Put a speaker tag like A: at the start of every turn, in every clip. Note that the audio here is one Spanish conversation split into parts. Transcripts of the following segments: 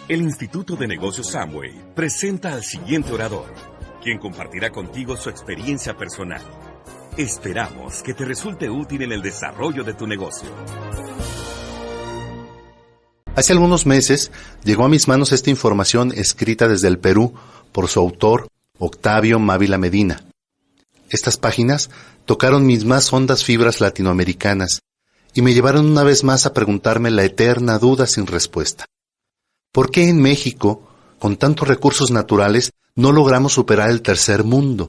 A: El Instituto de Negocios Amway presenta al siguiente orador, quien compartirá contigo su experiencia personal. Esperamos que te resulte útil en el desarrollo de tu negocio.
B: Hace algunos meses llegó a mis manos esta información escrita desde el Perú por su autor, Octavio Mávila Medina. Estas páginas tocaron mis más hondas fibras latinoamericanas y me llevaron una vez más a preguntarme la eterna duda sin respuesta. ¿Por qué en México, con tantos recursos naturales, no logramos superar el tercer mundo?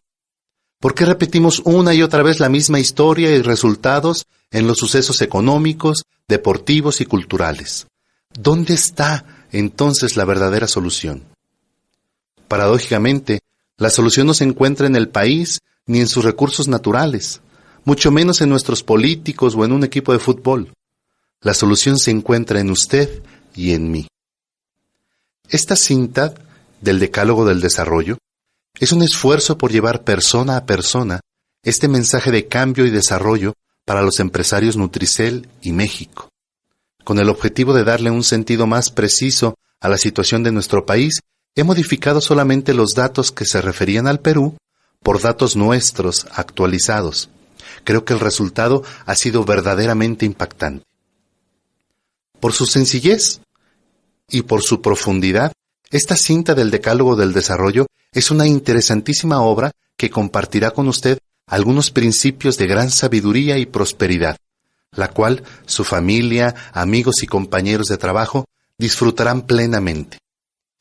B: ¿Por qué repetimos una y otra vez la misma historia y resultados en los sucesos económicos, deportivos y culturales? ¿Dónde está entonces la verdadera solución? Paradójicamente, la solución no se encuentra en el país ni en sus recursos naturales, mucho menos en nuestros políticos o en un equipo de fútbol. La solución se encuentra en usted y en mí. Esta cinta del Decálogo del Desarrollo es un esfuerzo por llevar persona a persona este mensaje de cambio y desarrollo para los empresarios Nutricel y México, con el objetivo de darle un sentido más preciso a la situación de nuestro país. He modificado solamente los datos que se referían al Perú por datos nuestros actualizados. Creo que el resultado ha sido verdaderamente impactante. Por su sencillez y por su profundidad, esta cinta del Decálogo del Desarrollo es una interesantísima obra que compartirá con usted algunos principios de gran sabiduría y prosperidad, la cual su familia, amigos y compañeros de trabajo disfrutarán plenamente.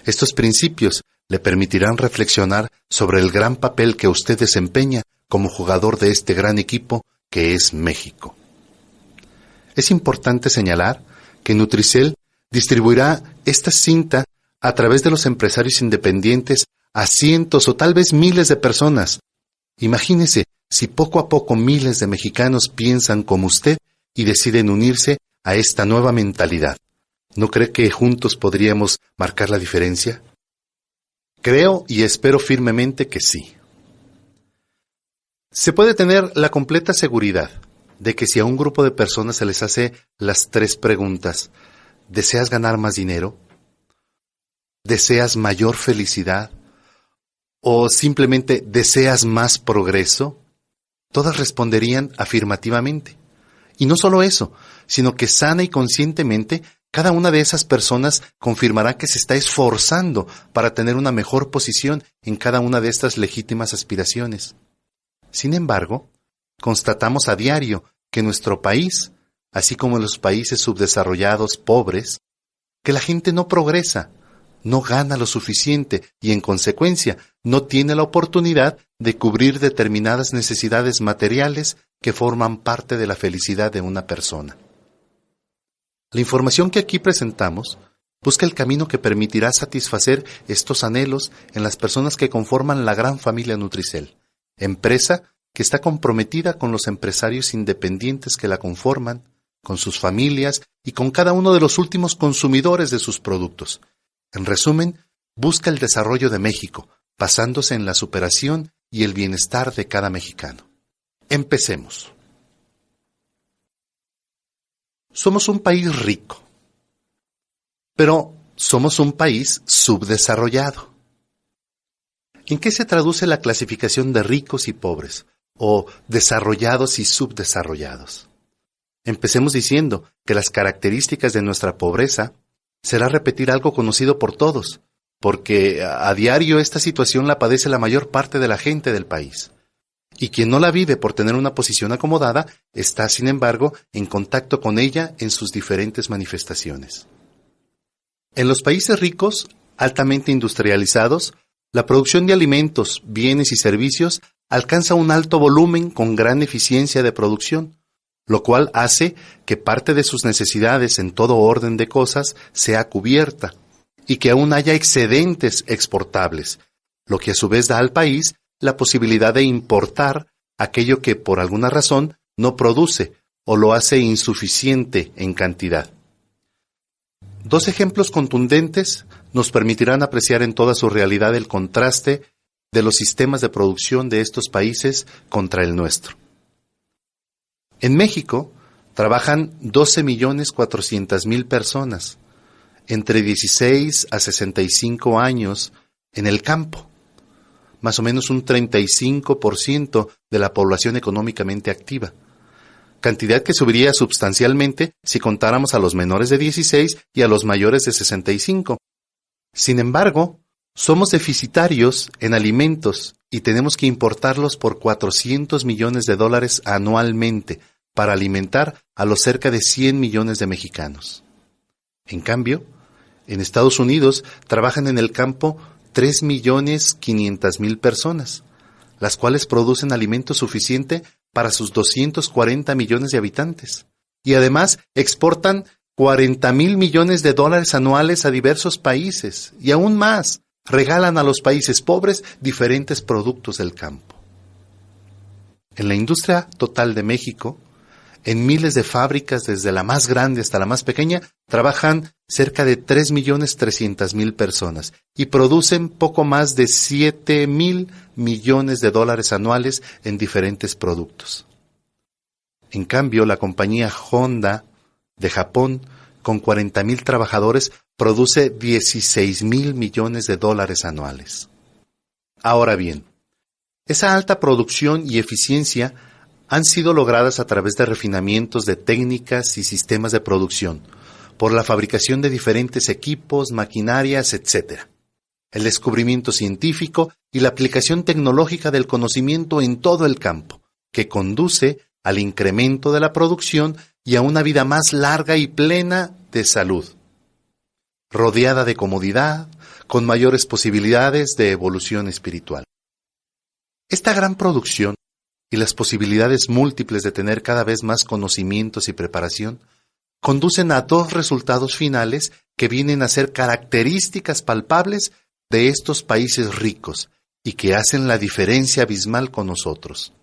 B: Estos principios le permitirán reflexionar sobre el gran papel que usted desempeña como jugador de este gran equipo que es México. Es importante señalar que Nutricel distribuirá esta cinta a través de los empresarios independientes a cientos o tal vez miles de personas. Imagínese si poco a poco miles de mexicanos piensan como usted y deciden unirse a esta nueva mentalidad. ¿No cree que juntos podríamos marcar la diferencia? Creo y espero firmemente que sí. Se puede tener la completa seguridad de que si a un grupo de personas se les hace las 3 preguntas: ¿deseas ganar más dinero? ¿Deseas mayor felicidad? ¿O simplemente deseas más progreso? Todas responderían afirmativamente. Y no solo eso, sino que sana y conscientemente cada una de esas personas confirmará que se está esforzando para tener una mejor posición en cada una de estas legítimas aspiraciones. Sin embargo, constatamos a diario que nuestro país, así como en los países subdesarrollados pobres, que la gente no progresa, no gana lo suficiente y en consecuencia no tiene la oportunidad de cubrir determinadas necesidades materiales que forman parte de la felicidad de una persona. La información que aquí presentamos busca el camino que permitirá satisfacer estos anhelos en las personas que conforman la gran familia Nutricel, empresa que está comprometida con los empresarios independientes que la conforman, con sus familias y con cada uno de los últimos consumidores de sus productos. En resumen, busca el desarrollo de México, basándose en la superación y el bienestar de cada mexicano. Empecemos. Somos un país rico, pero somos un país subdesarrollado. ¿En qué se traduce la clasificación de ricos y pobres, o desarrollados y subdesarrollados? Empecemos diciendo que las características de nuestra pobreza será repetir algo conocido por todos, porque a diario esta situación la padece la mayor parte de la gente del país. Y quien no la vive por tener una posición acomodada, está, sin embargo, en contacto con ella en sus diferentes manifestaciones. En los países ricos, altamente industrializados, la producción de alimentos, bienes y servicios alcanza un alto volumen con gran eficiencia de producción, lo cual hace que parte de sus necesidades en todo orden de cosas sea cubierta y que aún haya excedentes exportables, lo que a su vez da al país la posibilidad de importar aquello que por alguna razón no produce o lo hace insuficiente en cantidad. 2 ejemplos contundentes nos permitirán apreciar en toda su realidad el contraste de los sistemas de producción de estos países contra el nuestro. En México trabajan 12.400.000 personas. entre 16 a 65 años en el campo, más o menos un 35% de la población económicamente activa, cantidad que subiría sustancialmente si contáramos a los menores de 16 y a los mayores de 65. Sin embargo, somos deficitarios en alimentos y tenemos que importarlos por $400 millones anualmente para alimentar a los cerca de 100 millones de mexicanos. En cambio, en Estados Unidos trabajan en el campo 3.500.000 personas, las cuales producen alimento suficiente para sus 240 millones de habitantes. Y además exportan $40,000 millones anuales a diversos países. Y aún más, regalan a los países pobres diferentes productos del campo. En la industria total de México, en miles de fábricas, desde la más grande hasta la más pequeña, trabajan cerca de 3.300.000 personas y producen poco más de $7,000 millones anuales en diferentes productos. En cambio, la compañía Honda de Japón, con 40,000 trabajadores, produce $16,000 millones anuales. Ahora bien, esa alta producción y eficiencia han sido logradas a través de refinamientos de técnicas y sistemas de producción, por la fabricación de diferentes equipos, maquinarias, etc. El descubrimiento científico y la aplicación tecnológica del conocimiento en todo el campo, que conduce al incremento de la producción y a una vida más larga y plena de salud, rodeada de comodidad, con mayores posibilidades de evolución espiritual. Esta gran producción y las posibilidades múltiples de tener cada vez más conocimientos y preparación conducen a dos resultados finales que vienen a ser características palpables de estos países ricos y que hacen la diferencia abismal con nosotros.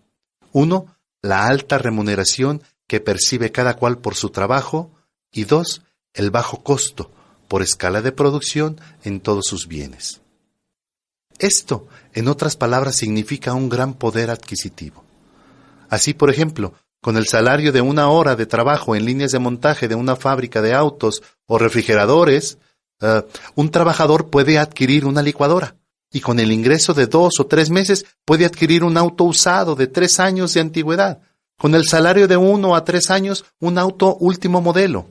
B: Uno, la alta remuneración que percibe cada cual por su trabajo, y dos, el bajo costo por escala de producción en todos sus bienes. Esto, en otras palabras, significa un gran poder adquisitivo. Así, por ejemplo, con el salario de 1 hora de trabajo en líneas de montaje de una fábrica de autos o refrigeradores, un trabajador puede adquirir una licuadora, y con el ingreso de 2 o 3 meses puede adquirir un auto usado de 3 años de antigüedad. Con el salario de 1 a 3 años, un auto último modelo.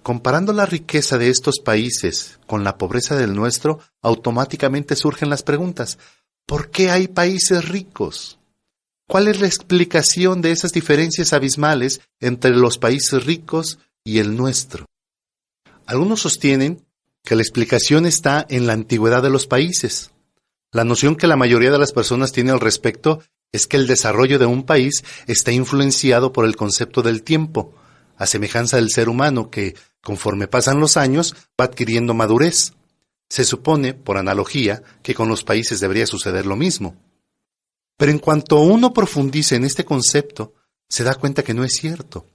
B: Comparando la riqueza de estos países con la pobreza del nuestro, automáticamente surgen las preguntas: ¿por qué hay países ricos? ¿Cuál es la explicación de esas diferencias abismales entre los países ricos y el nuestro? Algunos sostienen que la explicación está en la antigüedad de los países. La noción que la mayoría de las personas tiene al respecto es que el desarrollo de un país está influenciado por el concepto del tiempo, a semejanza del ser humano que, conforme pasan los años, va adquiriendo madurez. Se supone, por analogía, que con los países debería suceder lo mismo. Pero en cuanto uno profundice en este concepto, se da cuenta que no es cierto.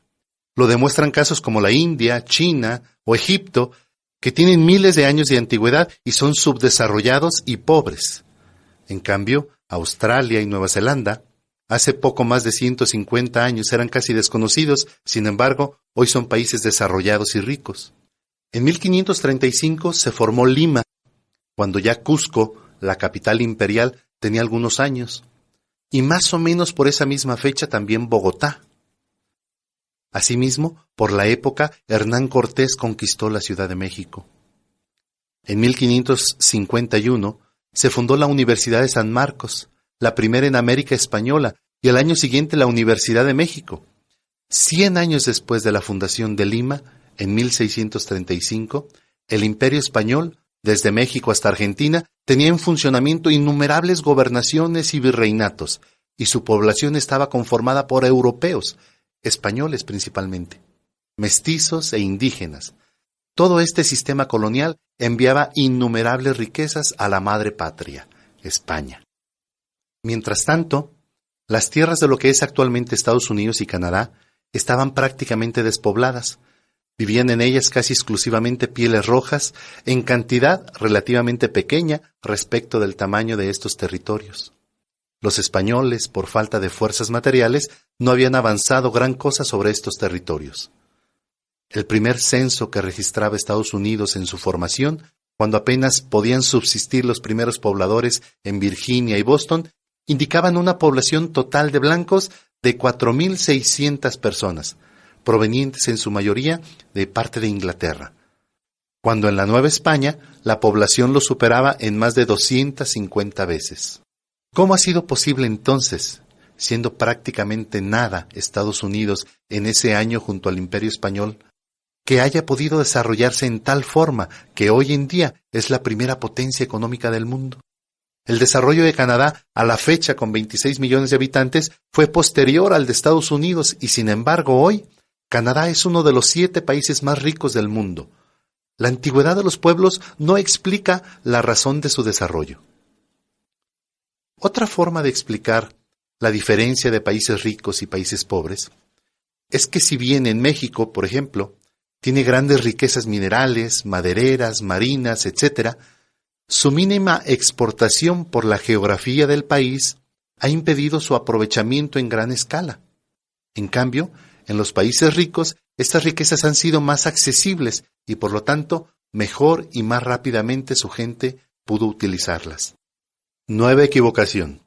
B: Lo demuestran casos como la India, China o Egipto, que tienen miles de años de antigüedad y son subdesarrollados y pobres. En cambio, Australia y Nueva Zelanda, hace poco más de 150 años eran casi desconocidos, sin embargo, hoy son países desarrollados y ricos. En 1535 se formó Lima, cuando ya Cusco, la capital imperial, tenía algunos años. Y más o menos por esa misma fecha también Bogotá. Asimismo, por la época, Hernán Cortés conquistó la Ciudad de México. En 1551 se fundó la Universidad de San Marcos, la primera en América Española, y al año siguiente la Universidad de México. 100 años después de la fundación de Lima, en 1635, el Imperio Español, desde México hasta Argentina, tenía en funcionamiento innumerables gobernaciones y virreinatos, y su población estaba conformada por europeos, españoles principalmente, mestizos e indígenas. Todo este sistema colonial enviaba innumerables riquezas a la madre patria, España. Mientras tanto, las tierras de lo que es actualmente Estados Unidos y Canadá estaban prácticamente despobladas. Vivían en ellas casi exclusivamente pieles rojas, en cantidad relativamente pequeña respecto del tamaño de estos territorios. Los españoles, por falta de fuerzas materiales, no habían avanzado gran cosa sobre estos territorios. El primer censo que registraba Estados Unidos en su formación, cuando apenas podían subsistir los primeros pobladores en Virginia y Boston, indicaban una población total de blancos de 4.600 personas, provenientes en su mayoría de parte de Inglaterra, cuando en la Nueva España la población lo superaba en más de 250 veces. ¿Cómo ha sido posible entonces, siendo prácticamente nada Estados Unidos en ese año junto al Imperio Español, que haya podido desarrollarse en tal forma que hoy en día es la primera potencia económica del mundo? El desarrollo de Canadá, a la fecha con 26 millones de habitantes, fue posterior al de Estados Unidos y, sin embargo, hoy, Canadá es uno de los 7 países más ricos del mundo. La antigüedad de los pueblos no explica la razón de su desarrollo. Otra forma de explicar la diferencia de países ricos y países pobres es que si bien en México, por ejemplo, tiene grandes riquezas minerales, madereras, marinas, etc., su mínima exportación por la geografía del país ha impedido su aprovechamiento en gran escala. En cambio, en los países ricos, estas riquezas han sido más accesibles y, por lo tanto, mejor y más rápidamente su gente pudo utilizarlas. Nueva equivocación.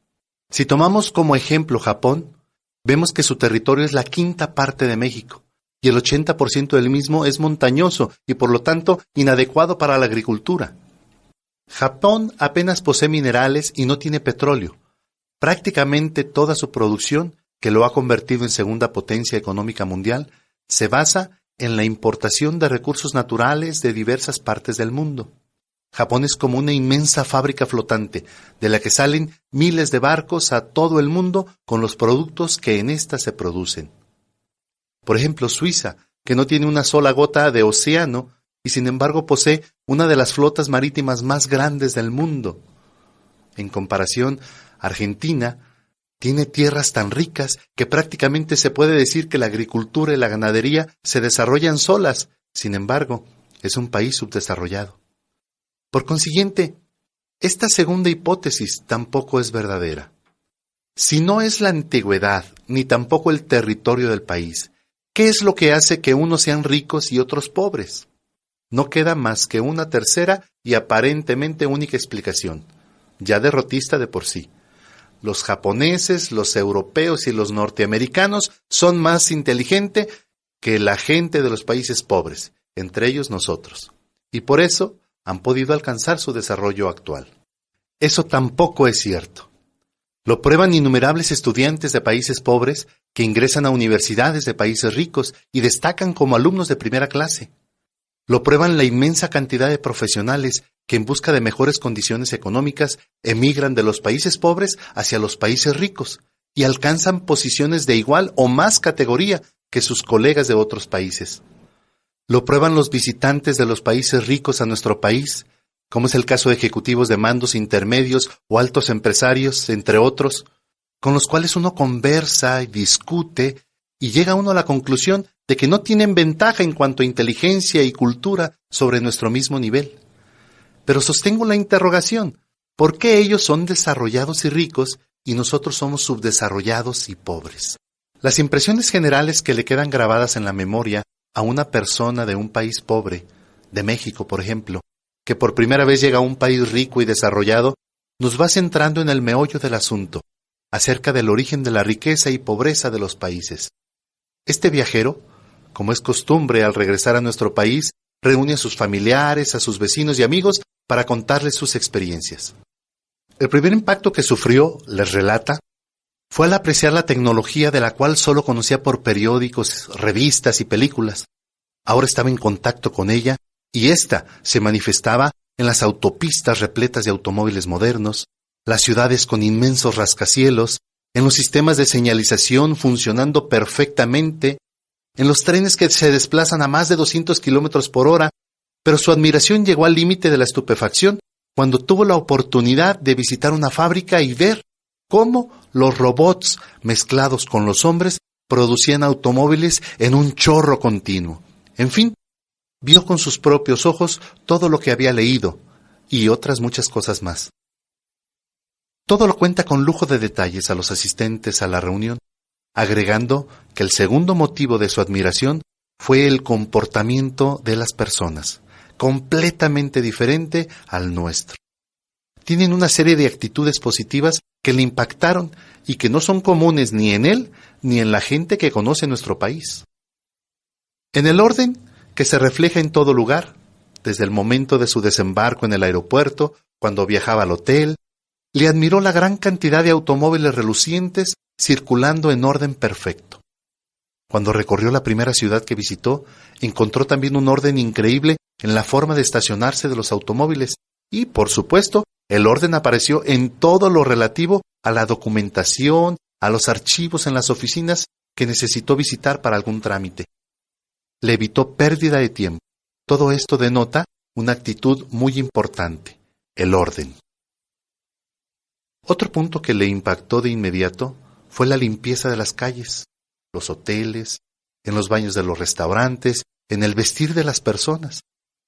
B: Si tomamos como ejemplo Japón, vemos que su territorio es la 1/5 parte de México, y el 80% del mismo es montañoso y, por lo tanto, inadecuado para la agricultura. Japón apenas posee minerales y no tiene petróleo. Prácticamente toda su producción, que lo ha convertido en segunda potencia económica mundial, se basa en la importación de recursos naturales de diversas partes del mundo. Japón es como una inmensa fábrica flotante, de la que salen miles de barcos a todo el mundo con los productos que en ésta se producen. Por ejemplo, Suiza, que no tiene una sola gota de océano y sin embargo posee una de las flotas marítimas más grandes del mundo. En comparación, Argentina tiene tierras tan ricas que prácticamente se puede decir que la agricultura y la ganadería se desarrollan solas. Sin embargo, es un país subdesarrollado. Por consiguiente, esta segunda hipótesis tampoco es verdadera. Si no es la antigüedad, ni tampoco el territorio del país, ¿qué es lo que hace que unos sean ricos y otros pobres? No queda más que una tercera y aparentemente única explicación, ya derrotista de por sí. Los japoneses, los europeos y los norteamericanos son más inteligentes que la gente de los países pobres, entre ellos nosotros, y por eso han podido alcanzar su desarrollo actual. Eso tampoco es cierto. Lo prueban innumerables estudiantes de países pobres que ingresan a universidades de países ricos y destacan como alumnos de primera clase. Lo prueban la inmensa cantidad de profesionales que en busca de mejores condiciones económicas emigran de los países pobres hacia los países ricos y alcanzan posiciones de igual o más categoría que sus colegas de otros países. Lo prueban los visitantes de los países ricos a nuestro país, como es el caso de ejecutivos de mandos intermedios o altos empresarios, entre otros, con los cuales uno conversa y discute y llega uno a la conclusión de que no tienen ventaja en cuanto a inteligencia y cultura sobre nuestro mismo nivel. Pero sostengo la interrogación, ¿por qué ellos son desarrollados y ricos y nosotros somos subdesarrollados y pobres? Las impresiones generales que le quedan grabadas en la memoria a una persona de un país pobre, de México por ejemplo, que por primera vez llega a un país rico y desarrollado, nos va centrando en el meollo del asunto, acerca del origen de la riqueza y pobreza de los países. Este viajero, como es costumbre al regresar a nuestro país, reúne a sus familiares, a sus vecinos y amigos para contarles sus experiencias. El primer impacto que sufrió, les relata, fue al apreciar la tecnología de la cual solo conocía por periódicos, revistas y películas. Ahora estaba en contacto con ella y ésta se manifestaba en las autopistas repletas de automóviles modernos, las ciudades con inmensos rascacielos, en los sistemas de señalización funcionando perfectamente, en los trenes que se desplazan a más de 200 kilómetros por hora, pero su admiración llegó al límite de la estupefacción cuando tuvo la oportunidad de visitar una fábrica y ver cómo los robots mezclados con los hombres producían automóviles en un chorro continuo. En fin, vio con sus propios ojos todo lo que había leído y otras muchas cosas más. Todo lo cuenta con lujo de detalles a los asistentes a la reunión, agregando que el segundo motivo de su admiración fue el comportamiento de las personas, completamente diferente al nuestro. Tienen una serie de actitudes positivas que le impactaron y que no son comunes ni en él ni en la gente que conoce nuestro país. En el orden que se refleja en todo lugar, desde el momento de su desembarco en el aeropuerto, cuando viajaba al hotel, le admiró la gran cantidad de automóviles relucientes circulando en orden perfecto. Cuando recorrió la primera ciudad que visitó, encontró también un orden increíble en la forma de estacionarse de los automóviles y, por supuesto, el orden apareció en todo lo relativo a la documentación, a los archivos en las oficinas que necesitó visitar para algún trámite. Le evitó pérdida de tiempo. Todo esto denota una actitud muy importante, el orden. Otro punto que le impactó de inmediato fue la limpieza de las calles, los hoteles, en los baños de los restaurantes, en el vestir de las personas.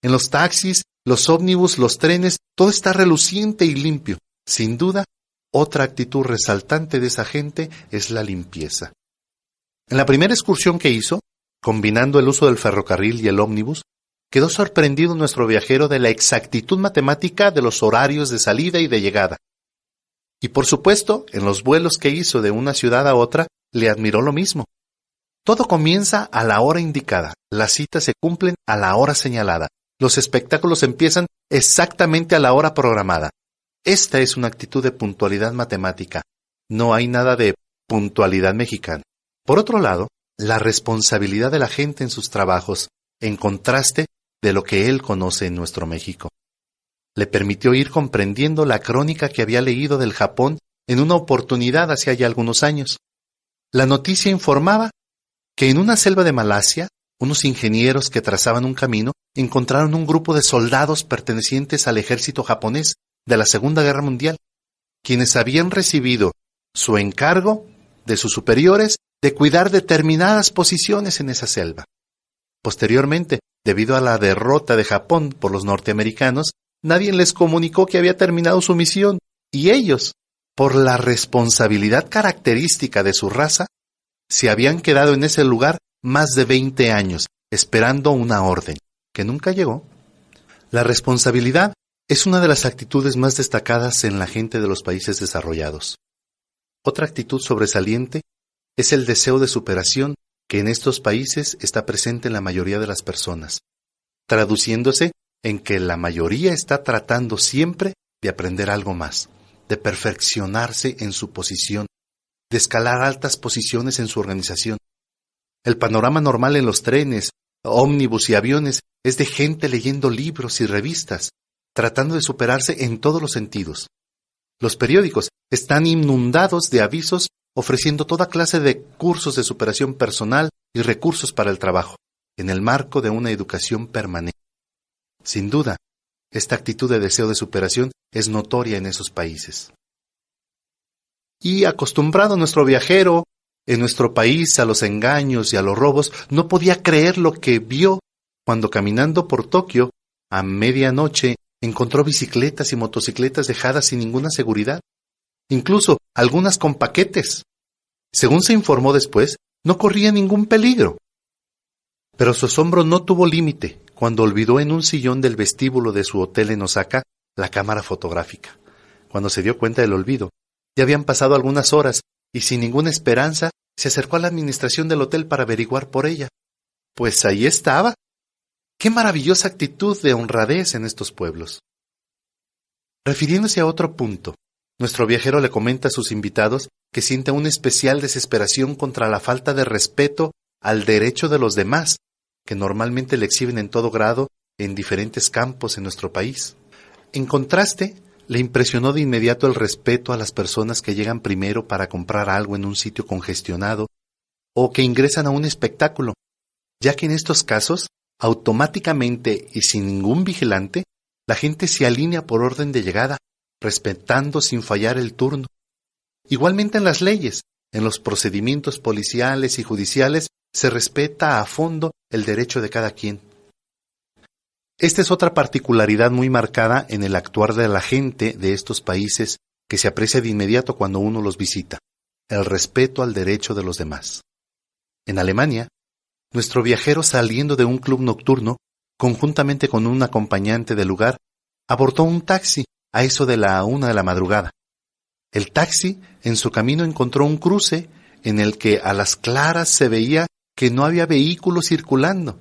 B: En los taxis, los ómnibus, los trenes, todo está reluciente y limpio. Sin duda, otra actitud resaltante de esa gente es la limpieza. En la primera excursión que hizo, combinando el uso del ferrocarril y el ómnibus, quedó sorprendido nuestro viajero de la exactitud matemática de los horarios de salida y de llegada. Y por supuesto, en los vuelos que hizo de una ciudad a otra, le admiró lo mismo. Todo comienza a la hora indicada, las citas se cumplen a la hora señalada, los espectáculos empiezan exactamente a la hora programada. Esta es una actitud de puntualidad matemática. No hay nada de puntualidad mexicana. Por otro lado, la responsabilidad de la gente en sus trabajos, en contraste de lo que él conoce en nuestro México. Le permitió ir comprendiendo la crónica que había leído del Japón en una oportunidad hace ya algunos años. La noticia informaba que en una selva de Malasia, unos ingenieros que trazaban un camino encontraron un grupo de soldados pertenecientes al ejército japonés de la Segunda Guerra Mundial, quienes habían recibido su encargo de sus superiores de cuidar determinadas posiciones en esa selva. Posteriormente, debido a la derrota de Japón por los norteamericanos, nadie les comunicó que había terminado su misión, y ellos, por la responsabilidad característica de su raza, se habían quedado en ese lugar más de 20 años, esperando una orden, que nunca llegó. La responsabilidad es una de las actitudes más destacadas en la gente de los países desarrollados. Otra actitud sobresaliente es el deseo de superación que en estos países está presente en la mayoría de las personas, traduciéndose en que la mayoría está tratando siempre de aprender algo más, de perfeccionarse en su posición, de escalar altas posiciones en su organización. El panorama normal en los trenes, ómnibus y aviones es de gente leyendo libros y revistas, tratando de superarse en todos los sentidos. Los periódicos están inundados de avisos ofreciendo toda clase de cursos de superación personal y recursos para el trabajo, en el marco de una educación permanente. Sin duda, esta actitud de deseo de superación es notoria en esos países. Y acostumbrado nuestro viajero en nuestro país a los engaños y a los robos, no podía creer lo que vio cuando caminando por Tokio, a medianoche, encontró bicicletas y motocicletas dejadas sin ninguna seguridad, incluso algunas con paquetes. Según se informó después, no corría ningún peligro. Pero su asombro no tuvo límite cuando olvidó en un sillón del vestíbulo de su hotel en Osaka la cámara fotográfica. Cuando se dio cuenta del olvido, ya habían pasado algunas horas y sin ninguna esperanza se acercó a la administración del hotel para averiguar por ella. Pues ahí estaba. ¡Qué maravillosa actitud de honradez en estos pueblos! Refiriéndose a otro punto, nuestro viajero le comenta a sus invitados que siente una especial desesperación contra la falta de respeto al derecho de los demás, que normalmente le exhiben en todo grado en diferentes campos en nuestro país. En contraste, le impresionó de inmediato el respeto a las personas que llegan primero para comprar algo en un sitio congestionado o que ingresan a un espectáculo, ya que en estos casos, automáticamente y sin ningún vigilante, la gente se alinea por orden de llegada, respetando sin fallar el turno. Igualmente en las leyes, en los procedimientos policiales y judiciales, se respeta a fondo el derecho de cada quien. Esta es otra particularidad muy marcada en el actuar de la gente de estos países que se aprecia de inmediato cuando uno los visita, el respeto al derecho de los demás. En Alemania, nuestro viajero, saliendo de un club nocturno, conjuntamente con un acompañante del lugar, abordó un taxi a eso de la 1 de la madrugada. El taxi, en su camino, encontró un cruce en el que a las claras se veía que no había vehículos circulando,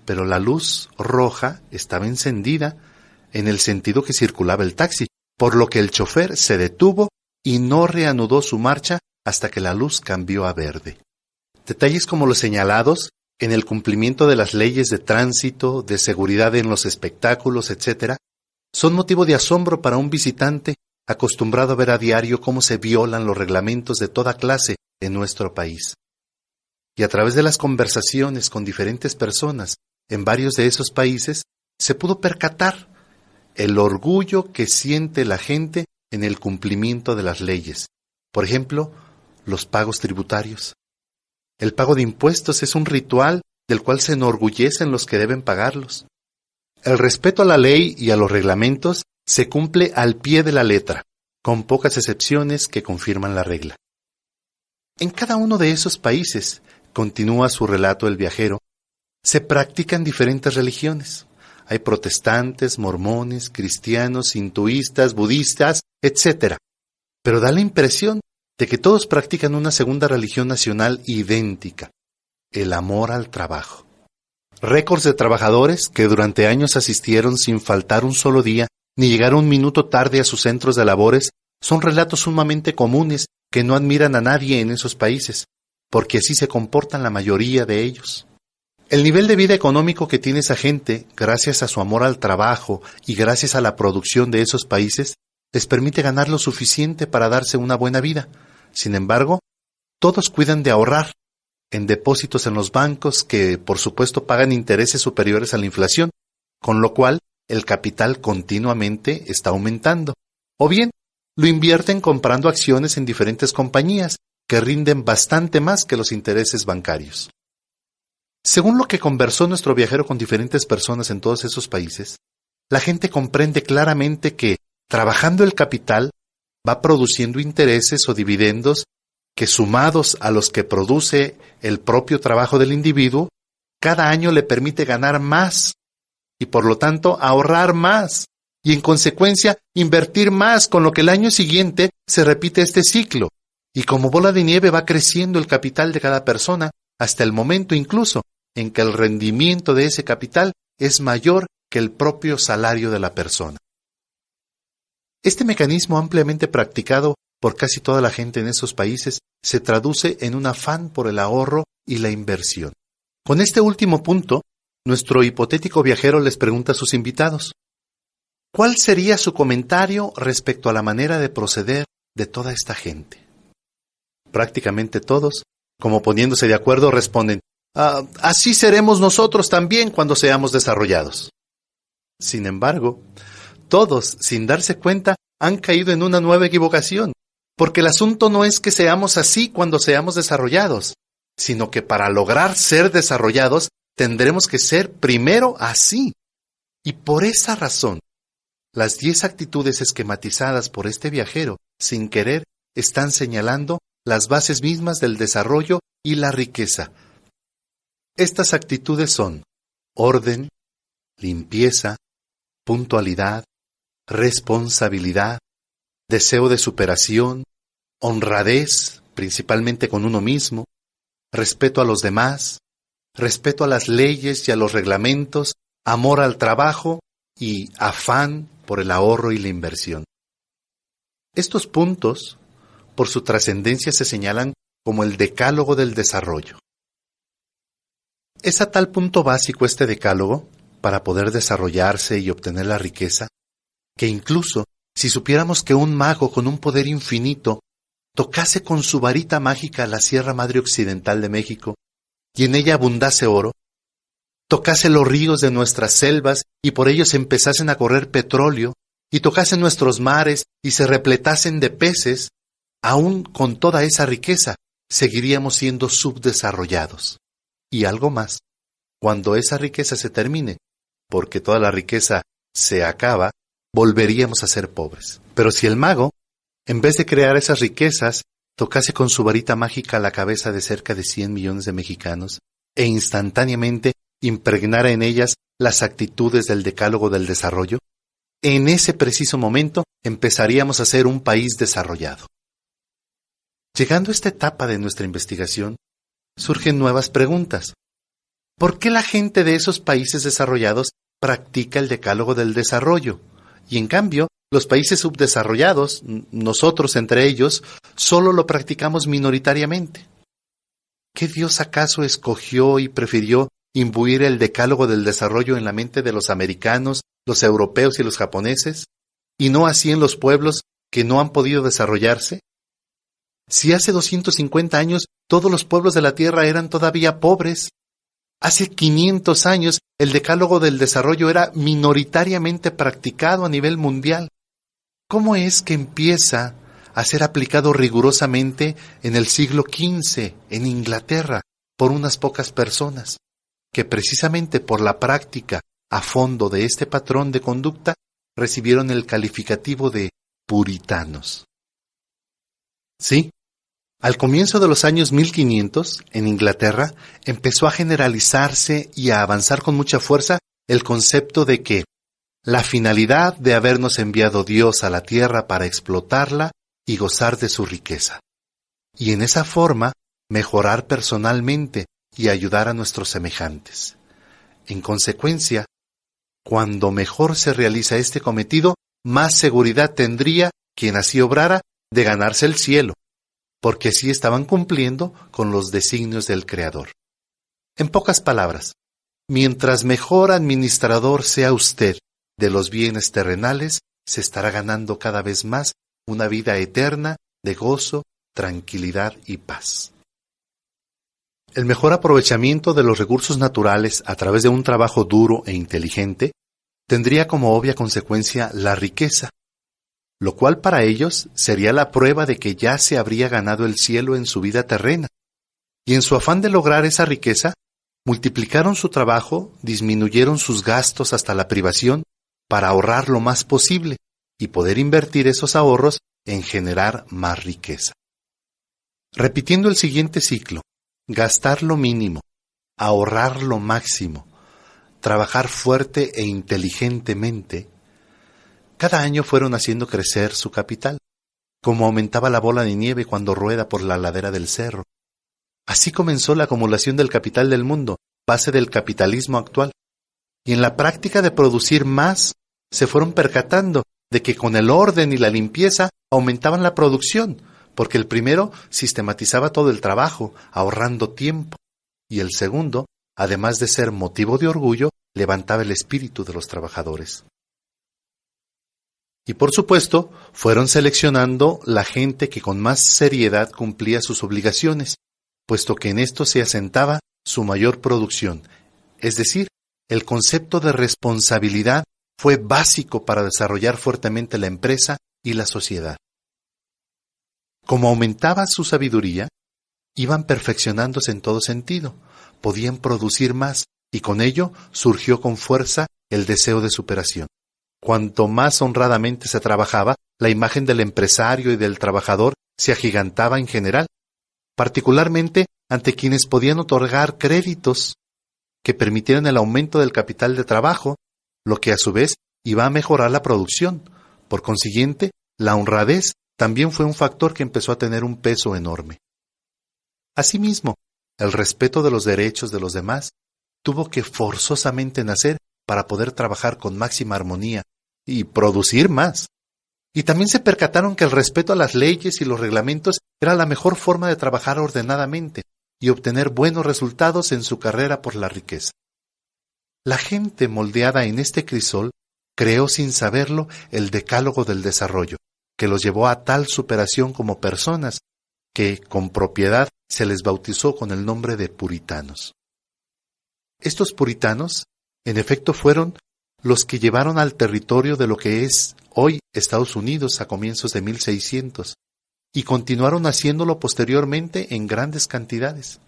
B: pero la luz roja estaba encendida en el sentido que circulaba el taxi, por lo que el chofer se detuvo y no reanudó su marcha hasta que la luz cambió a verde. Detalles como los señalados en el cumplimiento de las leyes de tránsito, de seguridad en los espectáculos, etc., son motivo de asombro para un visitante acostumbrado a ver a diario cómo se violan los reglamentos de toda clase en nuestro país. Y a través de las conversaciones con diferentes personas en varios de esos países, se pudo percatar el orgullo que siente la gente en el cumplimiento de las leyes. Por ejemplo, los pagos tributarios. El pago de impuestos es un ritual del cual se enorgullecen los que deben pagarlos. El respeto a la ley y a los reglamentos se cumple al pie de la letra, con pocas excepciones que confirman la regla. En cada uno de esos países, continúa su relato el viajero, se practican diferentes religiones. Hay protestantes, mormones, cristianos, hinduistas, budistas, etc. Pero da la impresión de que todos practican una segunda religión nacional idéntica, el amor al trabajo. Récords de trabajadores que durante años asistieron sin faltar un solo día, ni llegar un minuto tarde a sus centros de labores, son relatos sumamente comunes que no admiran a nadie en esos países, porque así se comportan la mayoría de ellos. El nivel de vida económico que tiene esa gente, gracias a su amor al trabajo y gracias a la producción de esos países, les permite ganar lo suficiente para darse una buena vida. Sin embargo, todos cuidan de ahorrar en depósitos en los bancos que, por supuesto, pagan intereses superiores a la inflación, con lo cual el capital continuamente está aumentando. O bien, lo invierten comprando acciones en diferentes compañías que rinden bastante más que los intereses bancarios. Según lo que conversó nuestro viajero con diferentes personas en todos esos países, la gente comprende claramente que, trabajando el capital, va produciendo intereses o dividendos que, sumados a los que produce el propio trabajo del individuo, cada año le permite ganar más y por lo tanto ahorrar más y en consecuencia invertir más, con lo que el año siguiente se repite este ciclo y como bola de nieve va creciendo el capital de cada persona hasta el momento incluso en que el rendimiento de ese capital es mayor que el propio salario de la persona. Este mecanismo ampliamente practicado por casi toda la gente en esos países se traduce en un afán por el ahorro y la inversión. Con este último punto, nuestro hipotético viajero les pregunta a sus invitados, ¿cuál sería su comentario respecto a la manera de proceder de toda esta gente? Prácticamente todos, como poniéndose de acuerdo, responden, así seremos nosotros también cuando seamos desarrollados. Sin embargo, todos, sin darse cuenta, han caído en una nueva equivocación, porque el asunto no es que seamos así cuando seamos desarrollados, sino que para lograr ser desarrollados tendremos que ser primero así. Y por esa razón, las 10 actitudes esquematizadas por este viajero, sin querer, están señalando las bases mismas del desarrollo y la riqueza. Estas actitudes son orden, limpieza, puntualidad, responsabilidad, deseo de superación, honradez, principalmente con uno mismo, respeto a los demás, respeto a las leyes y a los reglamentos, amor al trabajo y afán por el ahorro y la inversión. Estos puntos, por su trascendencia, se señalan como el decálogo del desarrollo. Es a tal punto básico este decálogo, para poder desarrollarse y obtener la riqueza, que incluso si supiéramos que un mago con un poder infinito tocase con su varita mágica la Sierra Madre Occidental de México y en ella abundase oro, tocase los ríos de nuestras selvas y por ellos empezasen a correr petróleo, y tocase nuestros mares y se repletasen de peces, aún con toda esa riqueza seguiríamos siendo subdesarrollados. Y algo más, cuando esa riqueza se termine, porque toda la riqueza se acaba, volveríamos a ser pobres. Pero si el mago, en vez de crear esas riquezas, tocase con su varita mágica la cabeza de cerca de 100 millones de mexicanos e instantáneamente impregnara en ellas las actitudes del Decálogo del Desarrollo, en ese preciso momento empezaríamos a ser un país desarrollado. Llegando a esta etapa de nuestra investigación, surgen nuevas preguntas. ¿Por qué la gente de esos países desarrollados practica el Decálogo del Desarrollo? Y en cambio, los países subdesarrollados, nosotros entre ellos, solo lo practicamos minoritariamente. ¿Qué Dios acaso escogió y prefirió imbuir el Decálogo del Desarrollo en la mente de los americanos, los europeos y los japoneses, y no así en los pueblos que no han podido desarrollarse? Si hace 250 años todos los pueblos de la Tierra eran todavía pobres, hace 500 años el Decálogo del Desarrollo era minoritariamente practicado a nivel mundial. ¿Cómo es que empieza a ser aplicado rigurosamente en el siglo XV en Inglaterra por unas pocas personas, que precisamente por la práctica a fondo de este patrón de conducta recibieron el calificativo de puritanos? Sí, al comienzo de los años 1500, en Inglaterra, empezó a generalizarse y a avanzar con mucha fuerza el concepto de que la finalidad de habernos enviado Dios a la tierra para explotarla y gozar de su riqueza, y en esa forma mejorar personalmente y ayudar a nuestros semejantes. En consecuencia, cuando mejor se realiza este cometido, más seguridad tendría quien así obrara de ganarse el cielo, porque así estaban cumpliendo con los designios del Creador. En pocas palabras, mientras mejor administrador sea usted de los bienes terrenales, se estará ganando cada vez más una vida eterna de gozo, tranquilidad y paz. El mejor aprovechamiento de los recursos naturales a través de un trabajo duro e inteligente tendría como obvia consecuencia la riqueza, lo cual para ellos sería la prueba de que ya se habría ganado el cielo en su vida terrena. Y en su afán de lograr esa riqueza, multiplicaron su trabajo, disminuyeron sus gastos hasta la privación para ahorrar lo más posible y poder invertir esos ahorros en generar más riqueza. Repitiendo el siguiente ciclo: gastar lo mínimo, ahorrar lo máximo, trabajar fuerte e inteligentemente, cada año fueron haciendo crecer su capital, como aumentaba la bola de nieve cuando rueda por la ladera del cerro. Así comenzó la acumulación del capital del mundo, base del capitalismo actual. Y en la práctica de producir más, se fueron percatando de que con el orden y la limpieza aumentaban la producción, porque el primero sistematizaba todo el trabajo, ahorrando tiempo, y el segundo, además de ser motivo de orgullo, levantaba el espíritu de los trabajadores. Y por supuesto, fueron seleccionando la gente que con más seriedad cumplía sus obligaciones, puesto que en esto se asentaba su mayor producción. Es decir, el concepto de responsabilidad fue básico para desarrollar fuertemente la empresa y la sociedad. Como aumentaba su sabiduría, iban perfeccionándose en todo sentido, podían producir más, y con ello surgió con fuerza el deseo de superación. Cuanto más honradamente se trabajaba, la imagen del empresario y del trabajador se agigantaba en general, particularmente ante quienes podían otorgar créditos que permitieran el aumento del capital de trabajo, lo que a su vez iba a mejorar la producción. Por consiguiente, la honradez también fue un factor que empezó a tener un peso enorme. Asimismo, el respeto de los derechos de los demás tuvo que forzosamente nacer para poder trabajar con máxima armonía y producir más. Y también se percataron que el respeto a las leyes y los reglamentos era la mejor forma de trabajar ordenadamente y obtener buenos resultados en su carrera por la riqueza. La gente moldeada en este crisol creó sin saberlo el Decálogo del Desarrollo, que los llevó a tal superación como personas que, con propiedad, se les bautizó con el nombre de puritanos. Estos puritanos, en efecto, fueron los que llevaron al territorio de lo que es hoy Estados Unidos a comienzos de 1600, y continuaron haciéndolo posteriormente en grandes cantidades.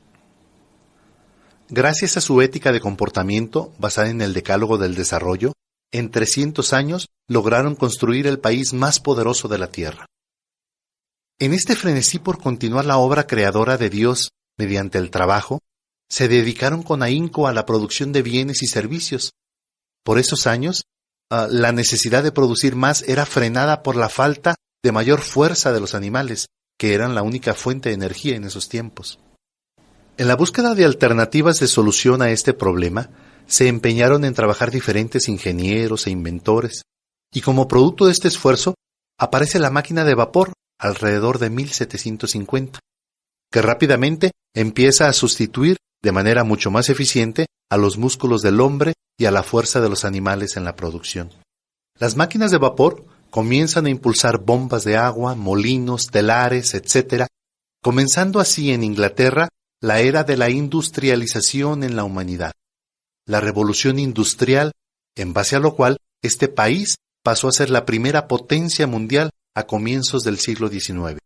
B: Gracias a su ética de comportamiento, basada en el Decálogo del Desarrollo, en 300 años lograron construir el país más poderoso de la tierra. En este frenesí por continuar la obra creadora de Dios mediante el trabajo, se dedicaron con ahínco a la producción de bienes y servicios. Por esos años, la necesidad de producir más era frenada por la falta de mayor fuerza de los animales, que eran la única fuente de energía en esos tiempos. En la búsqueda de alternativas de solución a este problema, se empeñaron en trabajar diferentes ingenieros e inventores, y como producto de este esfuerzo, aparece la máquina de vapor alrededor de 1750, que rápidamente empieza a sustituir de manera mucho más eficiente a los músculos del hombre y a la fuerza de los animales en la producción. Las máquinas de vapor comienzan a impulsar bombas de agua, molinos, telares, etc., comenzando así en Inglaterra la era de la industrialización en la humanidad, la revolución industrial, en base a lo cual este país pasó a ser la primera potencia mundial a comienzos del siglo XIX,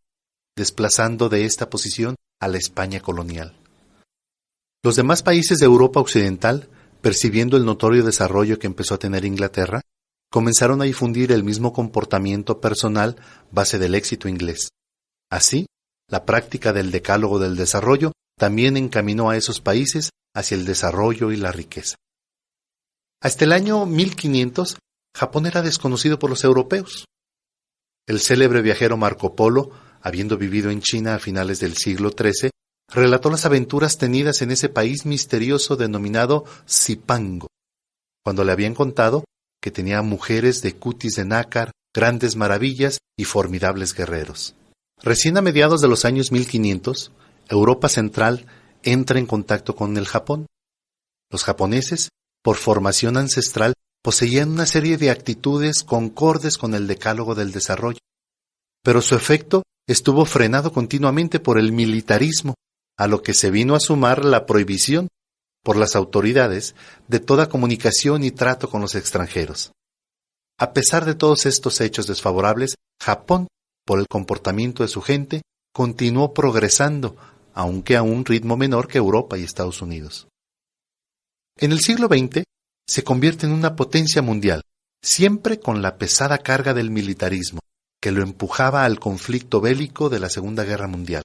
B: desplazando de esta posición a la España colonial. Los demás países de Europa Occidental, percibiendo el notorio desarrollo que empezó a tener Inglaterra, comenzaron a difundir el mismo comportamiento personal base del éxito inglés. Así, la práctica del decálogo del desarrollo también encaminó a esos países hacia el desarrollo y la riqueza. Hasta el año 1500, Japón era desconocido por los europeos. El célebre viajero Marco Polo, habiendo vivido en China a finales del siglo XIII, relató las aventuras tenidas en ese país misterioso denominado Zipango, cuando le habían contado que tenía mujeres de cutis de nácar, grandes maravillas y formidables guerreros. Recién a mediados de los años 1500, Europa Central entra en contacto con el Japón. Los japoneses, por formación ancestral, poseían una serie de actitudes concordes con el decálogo del desarrollo, pero su efecto estuvo frenado continuamente por el militarismo, a lo que se vino a sumar la prohibición por las autoridades de toda comunicación y trato con los extranjeros. A pesar de todos estos hechos desfavorables, Japón, por el comportamiento de su gente, continuó progresando, aunque a un ritmo menor que Europa y Estados Unidos. En el siglo XX, se convierte en una potencia mundial, siempre con la pesada carga del militarismo, que lo empujaba al conflicto bélico de la Segunda Guerra Mundial,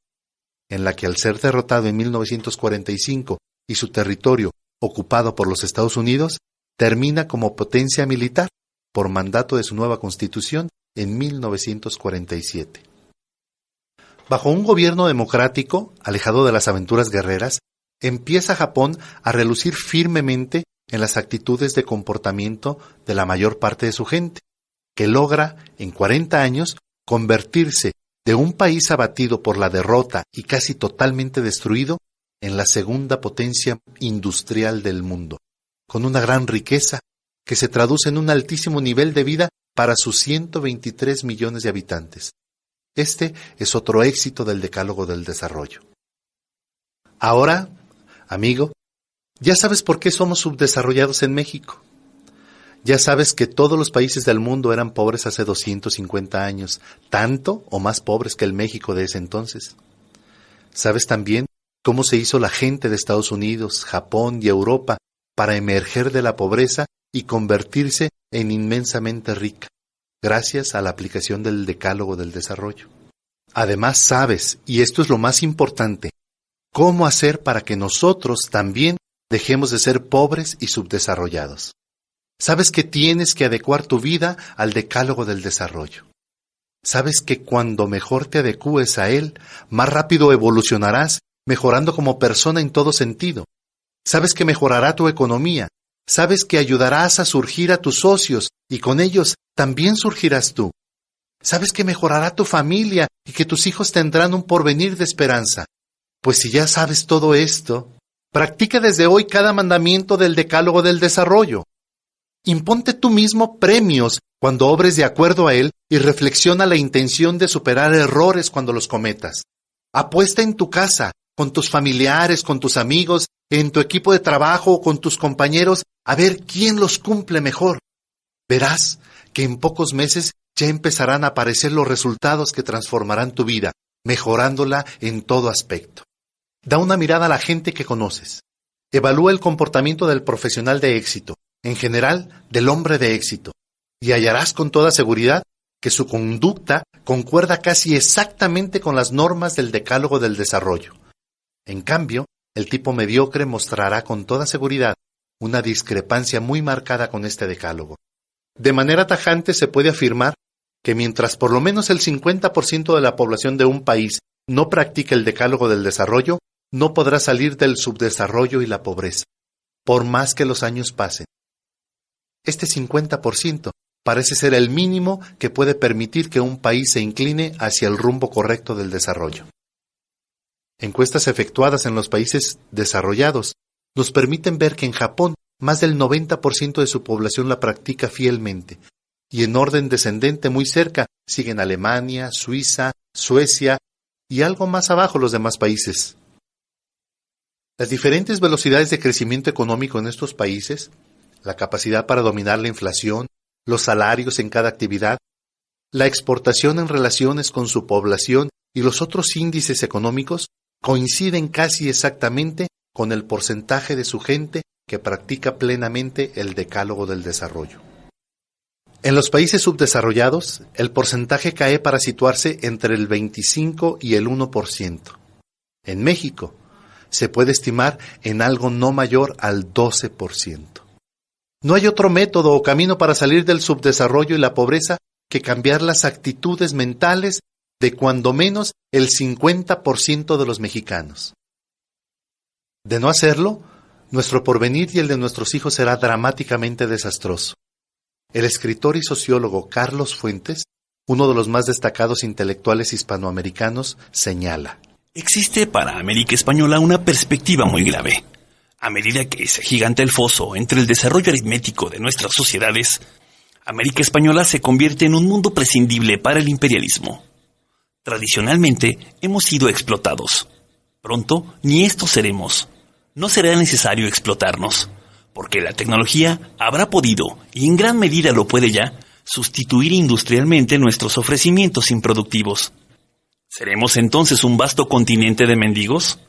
B: en la que al ser derrotado en 1945 y su territorio ocupado por los Estados Unidos, termina como potencia militar por mandato de su nueva Constitución en 1947. Bajo un gobierno democrático, alejado de las aventuras guerreras, empieza Japón a relucir firmemente en las actitudes de comportamiento de la mayor parte de su gente, que logra, en 40 años, convertirse de un país abatido por la derrota y casi totalmente destruido en la segunda potencia industrial del mundo, con una gran riqueza que se traduce en un altísimo nivel de vida para sus 123 millones de habitantes. Este es otro éxito del decálogo del desarrollo. Ahora, amigo, ya sabes por qué somos subdesarrollados en México. Ya sabes que todos los países del mundo eran pobres hace 250 años, tanto o más pobres que el México de ese entonces. Sabes también cómo se hizo la gente de Estados Unidos, Japón y Europa para emerger de la pobreza y convertirse en inmensamente rica, gracias a la aplicación del decálogo del desarrollo. Además sabes, y esto es lo más importante, cómo hacer para que nosotros también dejemos de ser pobres y subdesarrollados. Sabes que tienes que adecuar tu vida al decálogo del desarrollo. Sabes que cuando mejor te adecúes a él, más rápido evolucionarás, mejorando como persona en todo sentido. Sabes que mejorará tu economía. Sabes que ayudarás a surgir a tus socios y con ellos también surgirás tú. Sabes que mejorará tu familia y que tus hijos tendrán un porvenir de esperanza. Pues si ya sabes todo esto, practica desde hoy cada mandamiento del decálogo del desarrollo. Imponte tú mismo premios cuando obres de acuerdo a él y reflexiona la intención de superar errores cuando los cometas. Apuesta en tu casa, con tus familiares, con tus amigos, en tu equipo de trabajo o con tus compañeros, a ver quién los cumple mejor. Verás que en pocos meses ya empezarán a aparecer los resultados que transformarán tu vida, mejorándola en todo aspecto. Da una mirada a la gente que conoces. Evalúa el comportamiento del profesional de éxito, en general del hombre de éxito, y hallarás con toda seguridad que su conducta concuerda casi exactamente con las normas del decálogo del desarrollo. En cambio, el tipo mediocre mostrará con toda seguridad una discrepancia muy marcada con este decálogo. De manera tajante se puede afirmar que mientras por lo menos el 50% de la población de un país no practique el decálogo del desarrollo, no podrá salir del subdesarrollo y la pobreza, por más que los años pasen. Este 50% parece ser el mínimo que puede permitir que un país se incline hacia el rumbo correcto del desarrollo. Encuestas efectuadas en los países desarrollados nos permiten ver que en Japón más del 90% de su población la practica fielmente, y en orden descendente muy cerca siguen Alemania, Suiza, Suecia y algo más abajo los demás países. Las diferentes velocidades de crecimiento económico en estos países, la capacidad para dominar la inflación, los salarios en cada actividad, la exportación en relaciones con su población y los otros índices económicos coinciden casi exactamente con el porcentaje de su gente que practica plenamente el decálogo del desarrollo. En los países subdesarrollados, el porcentaje cae para situarse entre el 25 y el 1%. En México, se puede estimar en algo no mayor al 12%. No hay otro método o camino para salir del subdesarrollo y la pobreza que cambiar las actitudes mentales de cuando menos el 50% de los mexicanos. De no hacerlo, nuestro porvenir y el de nuestros hijos será dramáticamente desastroso. El escritor y sociólogo Carlos Fuentes, uno de los más destacados intelectuales hispanoamericanos, señala:
C: existe para América Española una perspectiva muy grave. A medida que se agiganta el foso entre el desarrollo aritmético de nuestras sociedades, América Española se convierte en un mundo prescindible para el imperialismo. Tradicionalmente hemos sido explotados. Pronto ni esto seremos. No será necesario explotarnos, porque la tecnología habrá podido, y en gran medida lo puede ya, sustituir industrialmente nuestros ofrecimientos improductivos. ¿Seremos entonces un vasto continente de mendigos?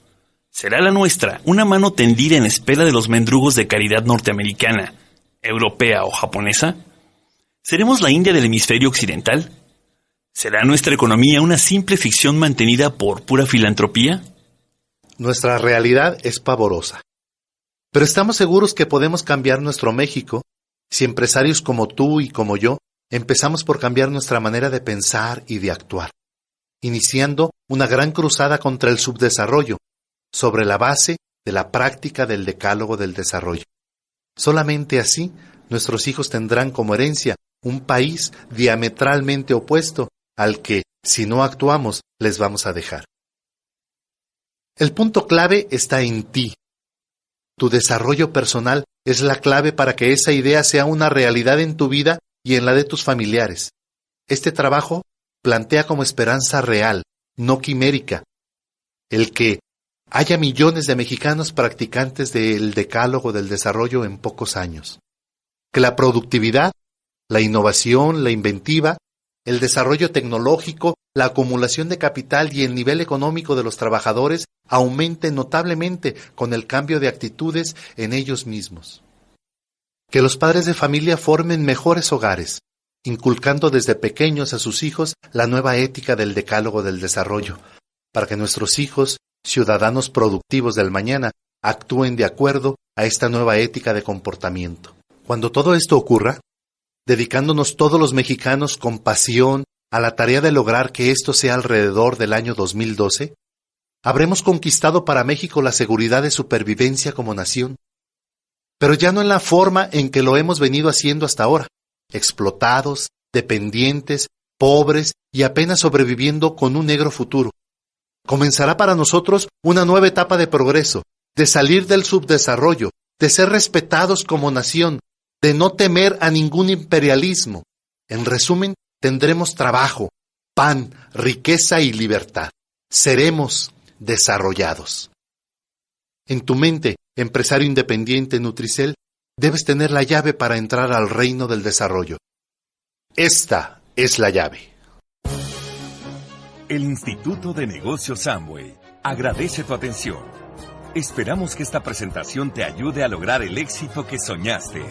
C: ¿Será la nuestra una mano tendida en espera de los mendrugos de caridad norteamericana, europea o japonesa? ¿Seremos la India del hemisferio occidental? ¿Será nuestra economía una simple ficción mantenida por pura filantropía?
B: Nuestra realidad es pavorosa. Pero estamos seguros que podemos cambiar nuestro México si empresarios como tú y como yo empezamos por cambiar nuestra manera de pensar y de actuar, iniciando una gran cruzada contra el subdesarrollo, sobre la base de la práctica del decálogo del desarrollo. Solamente así, nuestros hijos tendrán como herencia un país diametralmente opuesto al que, si no actuamos, les vamos a dejar. El punto clave está en ti. Tu desarrollo personal es la clave para que esa idea sea una realidad en tu vida y en la de tus familiares. Este trabajo plantea como esperanza real, no quimérica, el que haya millones de mexicanos practicantes del decálogo del desarrollo en pocos años. Que la productividad, la innovación, la inventiva, el desarrollo tecnológico, la acumulación de capital y el nivel económico de los trabajadores aumente notablemente con el cambio de actitudes en ellos mismos. Que los padres de familia formen mejores hogares, inculcando desde pequeños a sus hijos la nueva ética del decálogo del desarrollo, para que nuestros hijos, ciudadanos productivos del mañana, actúen de acuerdo a esta nueva ética de comportamiento. Cuando todo esto ocurra, dedicándonos todos los mexicanos con pasión a la tarea de lograr que esto sea alrededor del año 2012, habremos conquistado para México la seguridad de supervivencia como nación. Pero ya no en la forma en que lo hemos venido haciendo hasta ahora, explotados, dependientes, pobres y apenas sobreviviendo con un negro futuro. Comenzará para nosotros una nueva etapa de progreso, de salir del subdesarrollo, de ser respetados como nación, de no temer a ningún imperialismo. En resumen, tendremos trabajo, pan, riqueza y libertad. Seremos desarrollados. En tu mente, empresario independiente Nutricel, debes tener la llave para entrar al reino del desarrollo. Esta es la llave.
A: El Instituto de Negocios Amway agradece tu atención. Esperamos que esta presentación te ayude a lograr el éxito que soñaste.